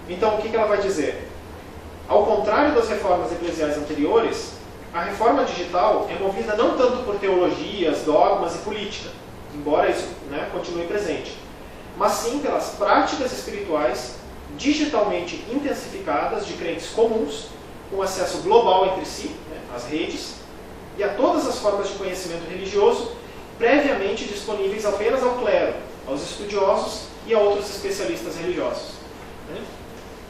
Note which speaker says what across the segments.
Speaker 1: Então, o que ela vai dizer? Ao contrário das reformas eclesiais anteriores, a reforma digital é movida não tanto por teologias, dogmas e política, embora isso, né, continue presente, mas sim pelas práticas espirituais digitalmente intensificadas de crentes comuns, com acesso global entre si, né, às redes, e a todas as formas de conhecimento religioso previamente disponíveis apenas ao clero, aos estudiosos e a outros especialistas religiosos. Né?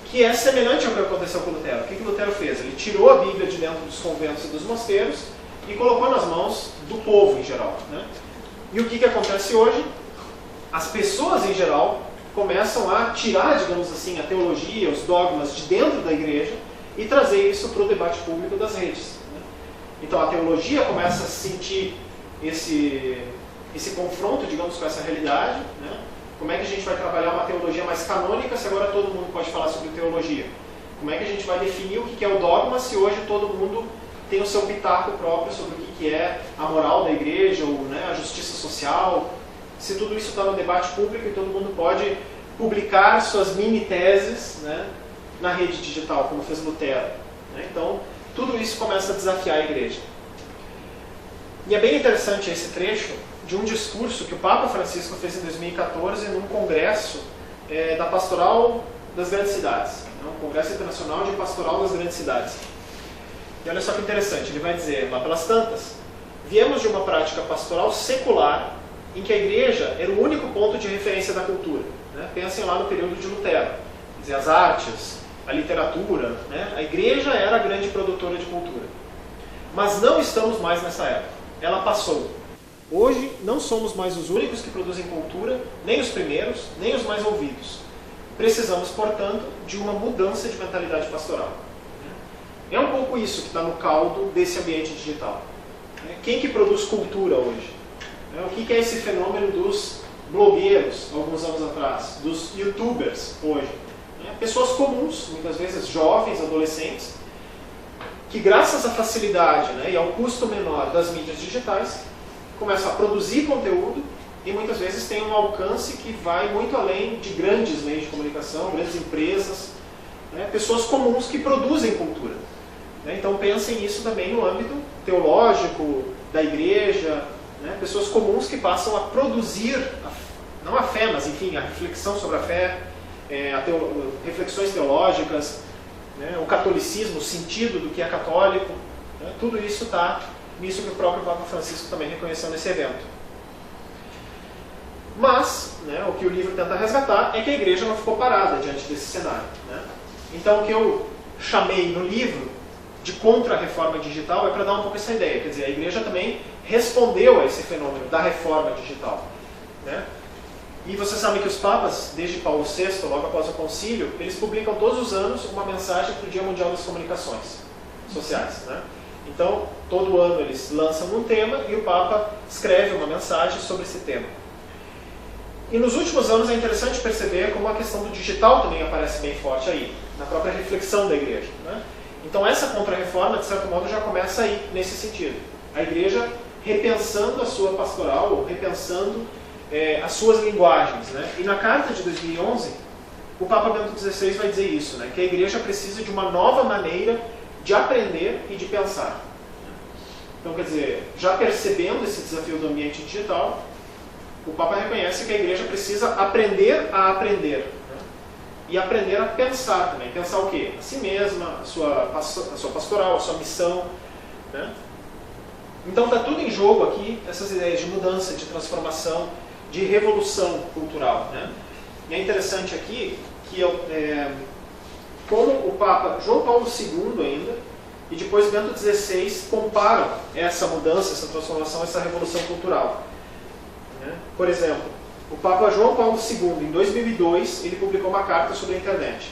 Speaker 1: Que é semelhante ao que aconteceu com Lutero. O que Lutero fez? Ele tirou a Bíblia de dentro dos conventos e dos mosteiros e colocou nas mãos do povo em geral. Né? E o que acontece hoje? As pessoas em geral começam a tirar, digamos assim, a teologia, os dogmas de dentro da igreja e trazer isso para o debate público das redes. Né? Então a teologia começa a sentir esse confronto, digamos, com essa realidade. Né? Como é que a gente vai trabalhar uma teologia mais canônica se agora todo mundo pode falar sobre teologia? Como é que a gente vai definir o que é o dogma se hoje todo mundo tem o seu pitaco próprio sobre o que é a moral da igreja, ou, né, a justiça social? Se tudo isso está no debate público e todo mundo pode publicar suas mini-teses, né, na rede digital, como fez Lutero. Né? Então, tudo isso começa a desafiar a igreja. E é bem interessante esse trecho de um discurso que o Papa Francisco fez em 2014 num congresso da Pastoral das Grandes Cidades, né? Um congresso internacional de Pastoral das Grandes Cidades. E olha só que interessante, ele vai dizer, lá pelas tantas, viemos de uma prática pastoral secular em que a igreja era o único ponto de referência da cultura. Né? Pensem lá no período de Lutero, quer dizer, as artes, a literatura, né? A igreja era a grande produtora de cultura. Mas não estamos mais nessa época, ela passou. Hoje não somos mais os únicos que produzem cultura, nem os primeiros, nem os mais ouvidos. Precisamos, portanto, de uma mudança de mentalidade pastoral. É um pouco isso que está no caldo desse ambiente digital. Quem que produz cultura hoje? O que é esse fenômeno dos blogueiros, alguns anos atrás, dos youtubers hoje? Pessoas comuns, muitas vezes jovens, adolescentes, que graças à facilidade, né, e ao custo menor das mídias digitais, começam a produzir conteúdo e muitas vezes tem um alcance que vai muito além de grandes meios de comunicação, grandes empresas, né, pessoas comuns que produzem cultura. Né? Então pensem nisso também no âmbito teológico, da igreja, né, pessoas comuns que passam a produzir, não a fé, mas enfim, a reflexão sobre a fé, reflexões teológicas, né, o catolicismo, o sentido do que é católico, né, tudo isso está nisso que o próprio Papa Francisco também reconheceu nesse evento. Mas, né, o que o livro tenta resgatar é que a igreja não ficou parada diante desse cenário. Né? Então o que eu chamei no livro de contra-reforma digital é para dar um pouco essa ideia, quer dizer, a igreja também respondeu a esse fenômeno da reforma digital. Né? E vocês sabem que os papas, desde Paulo VI, logo após o concílio, eles publicam todos os anos uma mensagem para o Dia Mundial das Comunicações Sociais. Né? Então, todo ano eles lançam um tema e o Papa escreve uma mensagem sobre esse tema. E nos últimos anos é interessante perceber como a questão do digital também aparece bem forte aí, na própria reflexão da igreja. Né? Então essa contra-reforma, de certo modo, já começa aí, nesse sentido. A igreja repensando a sua pastoral, ou repensando as suas linguagens. Né? E na carta de 2011, o Papa Bento XVI vai dizer isso, né? Que a igreja precisa de uma nova maneira de aprender e de pensar. Então, quer dizer, já percebendo esse desafio do ambiente digital, o Papa reconhece que a igreja precisa aprender a aprender. Né? E aprender a pensar também. Pensar o quê? A si mesma, a sua pastoral, a sua missão. Né? Então está tudo em jogo aqui, essas ideias de mudança, de transformação, de revolução cultural. Né? E é interessante aqui que como o Papa João Paulo II ainda, e depois Bento XVI comparam essa mudança, essa transformação, essa revolução cultural. Né? Por exemplo, o Papa João Paulo II, em 2002, ele publicou uma carta sobre a internet.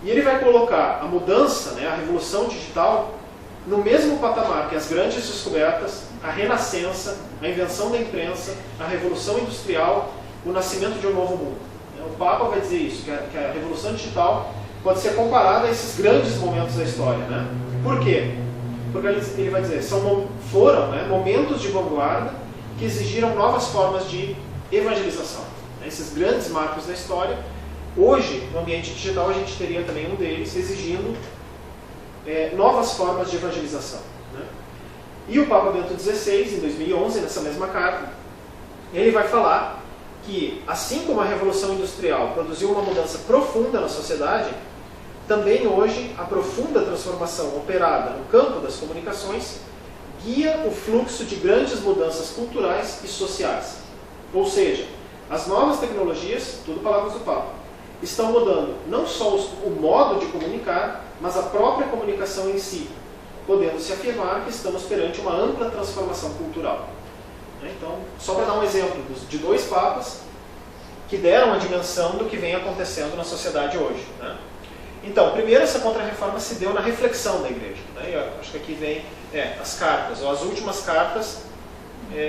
Speaker 1: E ele vai colocar a mudança, né, a revolução digital, no mesmo patamar que as grandes descobertas, a renascença, a invenção da imprensa, a revolução industrial, o nascimento de um novo mundo. O Papa vai dizer isso, que a revolução digital pode ser comparada a esses grandes momentos da história. Né? Por quê? Porque ele vai dizer, foram, né, momentos de vanguarda que exigiram novas formas de evangelização. Esses grandes marcos da história Hoje, no ambiente digital, a gente teria também um deles exigindo novas formas de evangelização, né? E o Papa Bento XVI, em 2011, nessa mesma carta, ele vai falar que, assim como a Revolução Industrial produziu uma mudança profunda na sociedade, também hoje a profunda transformação operada no campo das comunicações guia o fluxo de grandes mudanças culturais e sociais. Ou seja, as novas tecnologias, tudo palavras do Papa, estão mudando não só o modo de comunicar, mas a própria comunicação em si, podendo-se afirmar que estamos perante uma ampla transformação cultural. Então, só para dar um exemplo de dois papas que deram a dimensão do que vem acontecendo na sociedade hoje, né? Então, primeiro, essa contra-reforma se deu na reflexão da igreja, né? Eu acho que aqui vem as cartas, ou as últimas cartas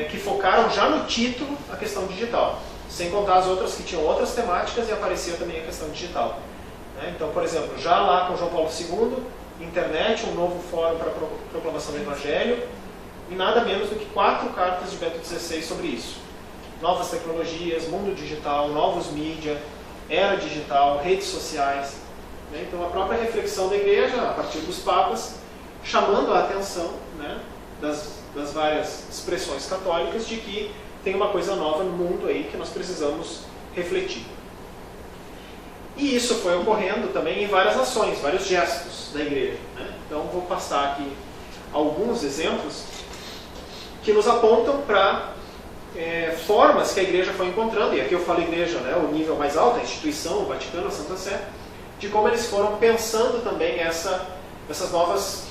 Speaker 1: que focaram já no título a questão digital, sem contar as outras que tinham outras temáticas e aparecia também a questão digital, né? Então, por exemplo, já lá com João Paulo II, internet, um novo fórum para a proclamação do Evangelho, e nada menos do que 4 cartas de Bento XVI sobre isso. Novas tecnologias, mundo digital, novos mídia, era digital, redes sociais, né? Então a própria reflexão da igreja, a partir dos papas, chamando a atenção, né, das várias expressões católicas de que tem uma coisa nova no mundo aí que nós precisamos refletir. E isso foi ocorrendo também em várias ações, vários gestos da igreja, né? Então vou passar aqui alguns exemplos que nos apontam para formas que a igreja foi encontrando, e aqui eu falo igreja, né, o nível mais alto, a instituição, o Vaticano, a Santa Sé, de como eles foram pensando também essas novas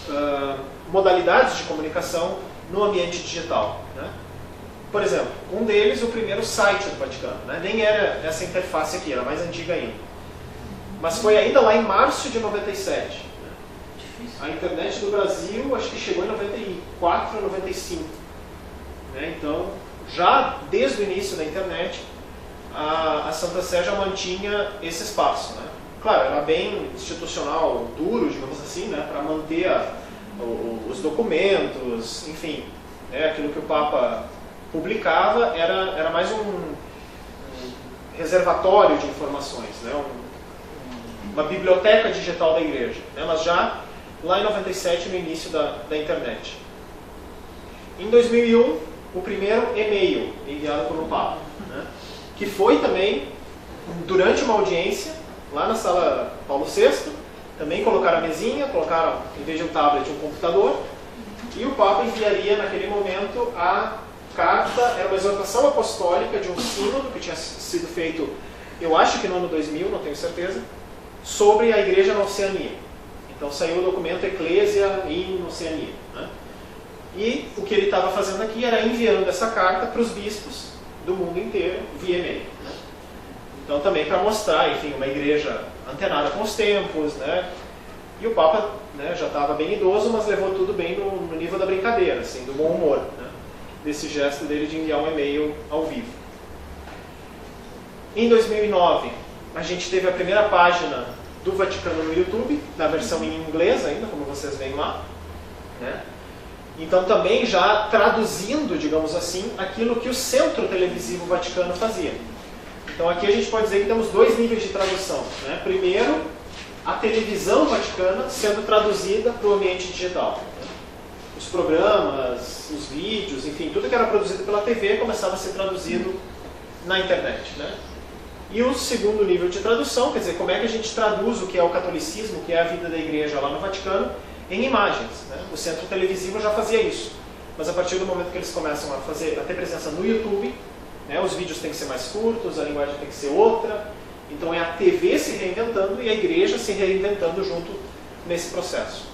Speaker 1: modalidades de comunicação no ambiente digital, né? Por exemplo, um deles, o primeiro site do Vaticano, né? Nem era essa interface aqui, era mais antiga ainda. Mas foi ainda lá em março de 97. Né? A internet do Brasil, acho que chegou em 94 ou 95. Né? Então, já desde o início da internet, a Santa Sé já mantinha esse espaço, né? Claro, era bem institucional, duro, digamos assim, né? Para manter os documentos, enfim, né? Aquilo que o Papa publicava era mais um reservatório de informações, né? Uma biblioteca digital da igreja, né? Mas já lá em 97, no início da internet. Em 2001, o primeiro e-mail enviado por um Papa, né? Que foi também, durante uma audiência, lá na sala Paulo VI, também colocaram a mesinha, colocaram, em vez de um tablet, um computador, e o Papa enviaria naquele momento a carta, era uma exortação apostólica de um sínodo que tinha sido feito, eu acho que no ano 2000, não tenho certeza, sobre a igreja na Oceania. Então saiu o documento Ecclesia in Oceania, né? E o que ele estava fazendo aqui era enviando essa carta para os bispos do mundo inteiro via e-mail, né? Então também para mostrar, enfim, uma igreja antenada com os tempos, né? E o Papa, né, já estava bem idoso, mas levou tudo bem no nível da brincadeira, assim, do bom humor, né? Desse gesto dele de enviar um e-mail ao vivo. Em 2009, a gente teve a primeira página do Vaticano no YouTube, na versão em inglês ainda, como vocês veem lá, né? Então também já traduzindo, digamos assim, aquilo que o Centro Televisivo Vaticano fazia. Então aqui a gente pode dizer que temos 2 níveis de tradução, né? Primeiro, a televisão vaticana sendo traduzida para o ambiente digital. Os programas, os vídeos, enfim, tudo que era produzido pela TV começava a ser traduzido na internet, né? E o segundo nível de tradução, quer dizer, como é que a gente traduz o que é o catolicismo, o que é a vida da igreja lá no Vaticano, em imagens, né? O Centro Televisivo já fazia isso, mas a partir do momento que eles começam a ter presença no YouTube, né, os vídeos têm que ser mais curtos, a linguagem tem que ser outra, então é a TV se reinventando e a igreja se reinventando junto nesse processo.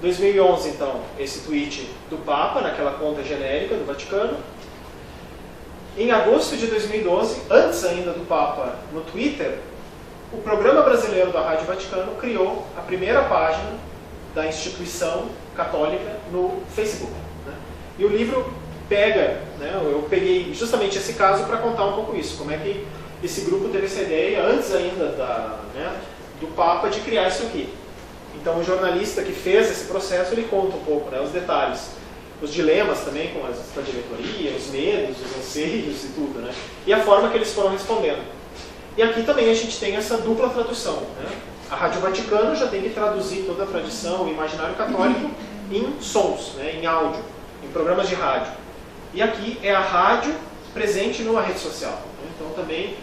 Speaker 1: 2011, então, esse tweet do Papa, naquela conta genérica do Vaticano. Em agosto de 2012, antes ainda do Papa no Twitter, o Programa Brasileiro da Rádio Vaticano criou a primeira página da instituição católica no Facebook, né? E o livro pega, né, eu peguei justamente esse caso para contar um pouco isso, como é que esse grupo teve essa ideia, antes ainda do Papa, de criar isso aqui. Então o jornalista que fez esse processo, ele conta um pouco, né, os detalhes, os dilemas também com a diretoria, os medos, os anseios e tudo, né? E a forma que eles foram respondendo. E aqui também a gente tem essa dupla tradução, né? A Rádio Vaticano já tem que traduzir toda a tradição, o imaginário católico em sons, né? Em áudio, em programas de rádio. E aqui é a rádio presente numa rede social, né? Então também,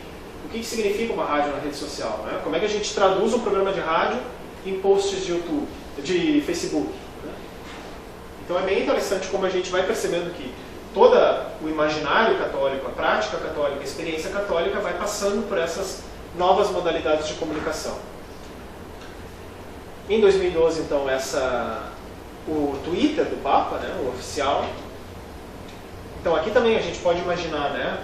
Speaker 1: o que significa uma rádio na rede social, né? Como é que a gente traduz um programa de rádio em posts de YouTube, de Facebook, né? Então é bem interessante como a gente vai percebendo que todo o imaginário católico, a prática católica, a experiência católica vai passando por essas novas modalidades de comunicação. Em 2012, então, o Twitter do Papa, né, o oficial. Então aqui também a gente pode imaginar, né,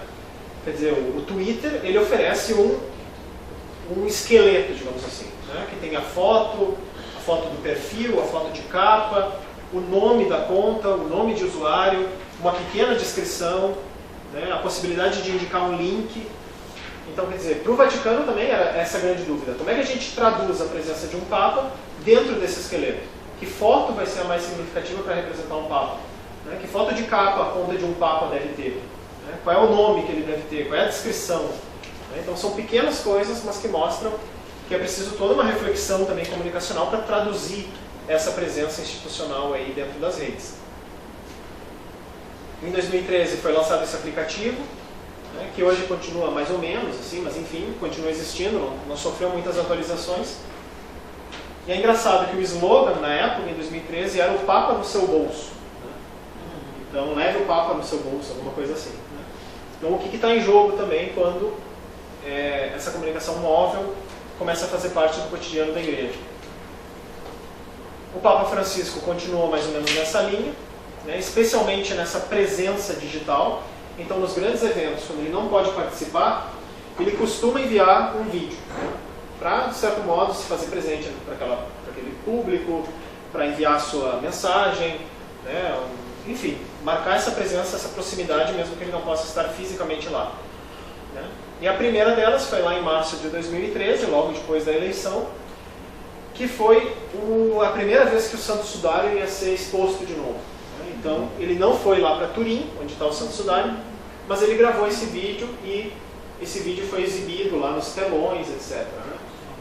Speaker 1: quer dizer, o Twitter ele oferece um esqueleto, digamos assim, né, que tem a foto do perfil, a foto de capa, o nome da conta, o nome de usuário, uma pequena descrição, né, a possibilidade de indicar um link. Então, quer dizer, para o Vaticano também era essa grande dúvida. Como é que a gente traduz a presença de um Papa dentro desse esqueleto? Que foto vai ser a mais significativa para representar um Papa? Né? Que foto de capa a conta de um Papa deve ter? Né? Qual é o nome que ele deve ter? Qual é a descrição? Né? Então, são pequenas coisas, mas que mostram que é preciso toda uma reflexão também comunicacional para traduzir essa presença institucional aí dentro das redes. Em 2013 foi lançado esse aplicativo, né, que hoje continua mais ou menos, assim, mas enfim, continua existindo, não sofreu muitas atualizações. E é engraçado que o slogan na época, em 2013, era o Papa no seu bolso. Né? Então, leve o Papa no seu bolso, alguma coisa assim. Né? Então, o que está em jogo também quando essa comunicação móvel começa a fazer parte do cotidiano da igreja? O Papa Francisco continuou mais ou menos nessa linha, né, especialmente nessa presença digital. Então, nos grandes eventos, quando ele não pode participar, ele costuma enviar um vídeo, né, para, de certo modo, se fazer presente para aquele público, para enviar a sua mensagem, né, enfim, marcar essa presença, essa proximidade, mesmo que ele não possa estar fisicamente lá. Né. E a primeira delas foi lá em março de 2013, logo depois da eleição, que foi a primeira vez que o Santo Sudário ia ser exposto de novo. Então, ele não foi lá para Turim, onde está o Santo Sudário, mas ele gravou esse vídeo e esse vídeo foi exibido lá nos telões, etc. Né?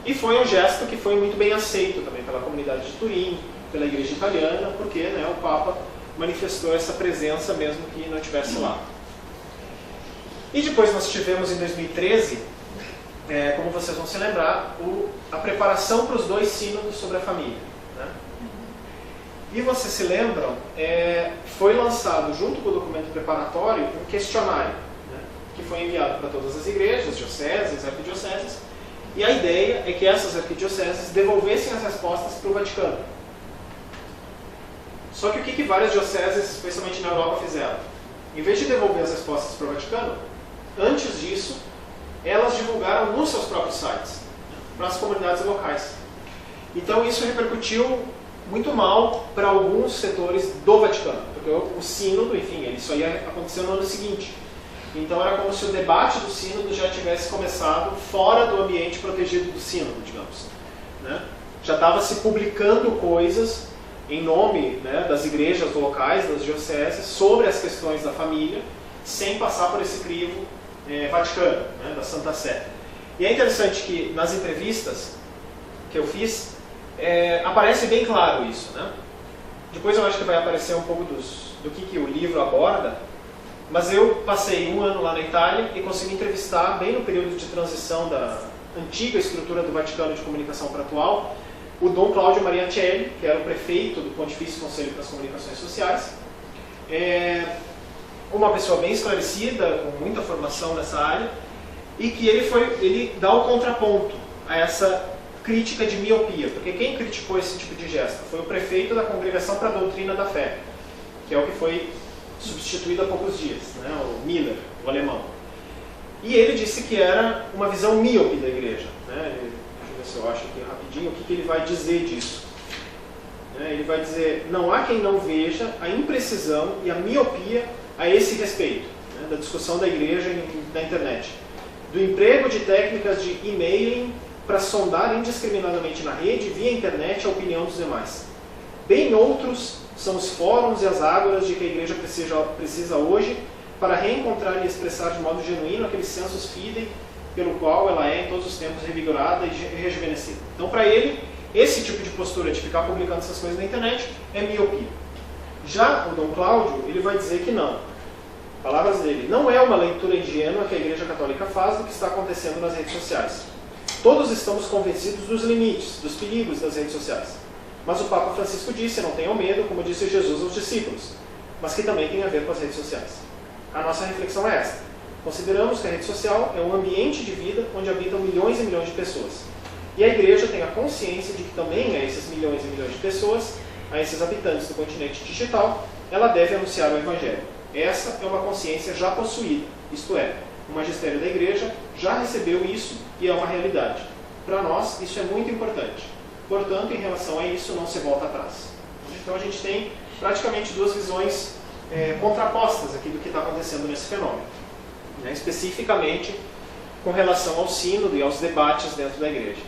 Speaker 1: E foi um gesto que foi muito bem aceito também pela comunidade de Turim, pela igreja italiana, porque, né, o Papa manifestou essa presença mesmo que não estivesse lá. E depois nós tivemos em 2013, como vocês vão se lembrar, a preparação para os 2 sínodos sobre a família. Né? E vocês se lembram, foi lançado junto com o documento preparatório um questionário, né, que foi enviado para todas as igrejas, dioceses, arquidioceses, e a ideia é que essas arquidioceses devolvessem as respostas para o Vaticano. Só que o que várias dioceses, especialmente na Europa, fizeram? Em vez de devolver as respostas para o Vaticano, antes disso, elas divulgaram nos seus próprios sites, para as comunidades locais. Então isso repercutiu muito mal para alguns setores do Vaticano, porque o sínodo, enfim, ele só ia acontecer no ano seguinte. Então era como se o debate do sínodo já tivesse começado fora do ambiente protegido do sínodo, digamos. Né? Já estava se publicando coisas em nome, né, das igrejas locais, das dioceses, sobre as questões da família, sem passar por esse crivo vaticano, né, da Santa Sé. E é interessante que nas entrevistas que eu fiz, aparece bem claro isso. Né? Depois eu acho que vai aparecer um pouco do que o livro aborda, mas eu passei 1 ano lá na Itália e consegui entrevistar, bem no período de transição da antiga estrutura do Vaticano de comunicação para a atual, o Dom Cláudio Mariacelli, que era o prefeito do Pontifício Conselho para as Comunicações Sociais, uma pessoa bem esclarecida, com muita formação nessa área, e que ele dá o contraponto a essa crítica de miopia, porque quem criticou esse tipo de gesto foi o prefeito da Congregação para a Doutrina da Fé, que é o que foi substituído há poucos dias, né, o Miller, o alemão. E ele disse que era uma visão míope da igreja. Né? Deixa eu ver se eu acho aqui rapidinho o que ele vai dizer disso. Ele vai dizer, não há quem não veja a imprecisão e a miopia a esse respeito, né, da discussão da igreja na internet. Do emprego de técnicas de e-mailing para sondar indiscriminadamente na rede, via internet, a opinião dos demais. Bem outros são os fóruns e as ágoras de que a igreja precisa hoje para reencontrar e expressar de modo genuíno aqueles sensus fidei pelo qual ela é em todos os tempos revigorada e rejuvenescida. Então, para ele, esse tipo de postura de ficar publicando essas coisas na internet é miopia. Já o Dom Cláudio, ele vai dizer que não. Palavras dele: não é uma leitura ingênua que a Igreja Católica faz do que está acontecendo nas redes sociais. Todos estamos convencidos dos limites, dos perigos das redes sociais. Mas o Papa Francisco disse: não tenham medo, como disse Jesus aos discípulos, mas que também tem a ver com as redes sociais. A nossa reflexão é esta: consideramos que a rede social é um ambiente de vida onde habitam milhões e milhões de pessoas. E a Igreja tem a consciência de que também a esses milhões e milhões de pessoas, a esses habitantes do continente digital, ela deve anunciar o Evangelho. Essa é uma consciência já possuída, isto é, o magistério da Igreja já recebeu isso e é uma realidade. Para nós, isso é muito importante. Portanto, em relação a isso, não se volta atrás. Então a gente tem praticamente duas visões contrapostas aqui do que está acontecendo nesse fenômeno. Especificamente com relação ao sínodo e aos debates dentro da Igreja.